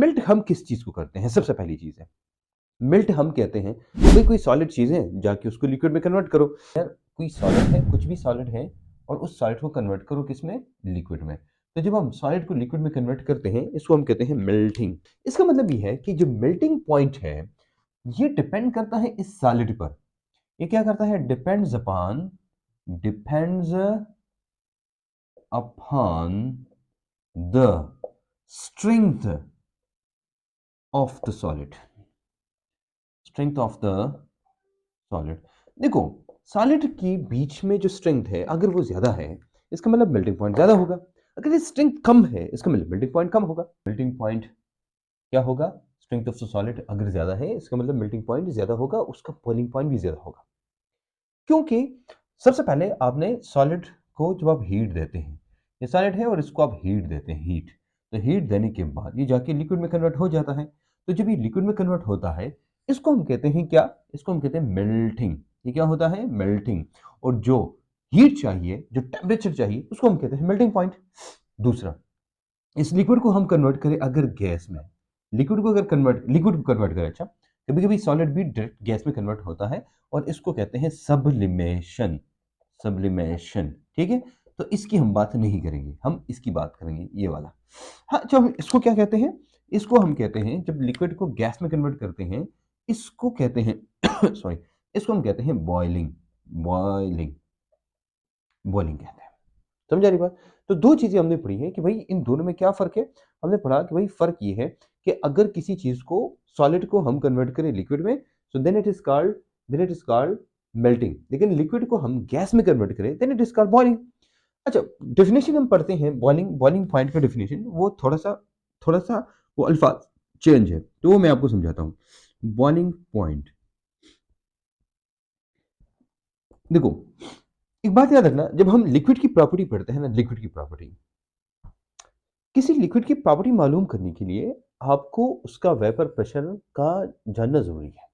Melt हम किस चीज को करते हैं? सबसे पहली चीज है मेल्ट हम कहते हैं भाई कोई सॉलिड चीज है जाके उसको लिक्विड में कन्वर्ट करो। यार कोई सॉलिड है, कुछ भी सॉलिड है और उस सॉलिड को कन्वर्ट करो किसमें? लिक्विड में। तो जब हम सॉलिड को लिक्विड में कन्वर्ट करते हैं इसको हम कहते हैं मेल्टिंग। इसका मतलब ये है कि जो मेल्टिंग पॉइंट है ये डिपेंड करता है इस सॉलिड पर। ये क्या करता है? Depends upon the strength of the solid. Strength of the solid. देखो, सॉलिड के बीच में जो स्ट्रेंथ है अगर वो ज्यादा है इसका मतलब मेल्टिंग पॉइंट ज्यादा होगा। अगर ये स्ट्रेंथ कम है इसका मतलब मेल्टिंग पॉइंट कम होगा। मेल्टिंग पॉइंट क्या होगा? स्ट्रेंथ ऑफ द सॉलिड अगर ज्यादा है इसका मतलब मेल्टिंग पॉइंट ज्यादा होगा, उसका बॉइलिंग पॉइंट भी ज्यादा होगा। क्योंकि सबसे पहले आपने सॉलिड को जब आप हीट देते हैं, ये सॉलिड है और इसको आप हीट देते हैं, हीट। तो हीट देने के बाद ये जाके लिक्विड में कन्वर्ट हो जाता है। तो जब ये लिक्विड में कन्वर्ट होता है इसको हम कहते हैं क्या? इसको हम कहते हैं मेल्टिंग। ये क्या होता है? मेल्टिंग। और जो हीट चाहिए, जो टेम्परेचर चाहिए उसको हम कहते हैं मेल्टिंग पॉइंट। दूसरा, इस लिक्विड को हम कन्वर्ट करें अगर गैस में, लिक्विड को कन्वर्ट करें, अच्छा कभी कभी सॉलिड भी डायरेक्ट गैस में कन्वर्ट होता है और इसको कहते हैं सब्लिमेशन। सब्लिमेशन, ठीक है। तो इसकी हम बात नहीं करेंगे, हम इसकी बात करेंगे ये वाला। हाँ, जब इसको क्या कहते हैं? इसको हम कहते हैं जब लिक्विड को गैस में कन्वर्ट करते हैं इसको कहते हैं सॉरी, इसको हम कहते हैं बॉइलिंग। बॉइलिंग बॉइलिंग कहते हैं। समझा रही बात? तो दो चीजें हमने पढ़ी है कि भाई इन दोनों में क्या फर्क है। हमने पढ़ा कि भाई फर्क ये है कि अगर किसी चीज को, सॉलिड को हम कन्वर्ट करें लिक्विड में, so then it is called melting. लेकिन लिक्विड को हम गैस में कन्वर्ट करें then it is called boiling. अच्छा, डेफिनेशन हम पढ़ते हैं बॉइलिंग बॉइलिंग पॉइंट का डेफिनेशन, वो थोड़ा सा वो अल्फाज चेंज है तो वो मैं आपको समझाता हूँ। बॉइलिंग पॉइंट, देखो एक बात याद रखना, जब हम लिक्विड की प्रॉपर्टी पढ़ते हैं ना, लिक्विड की प्रॉपर्टी, किसी लिक्विड की प्रॉपर्टी मालूम करने के लिए आपको उसका वेपर प्रेशर का जानना जरूरी है।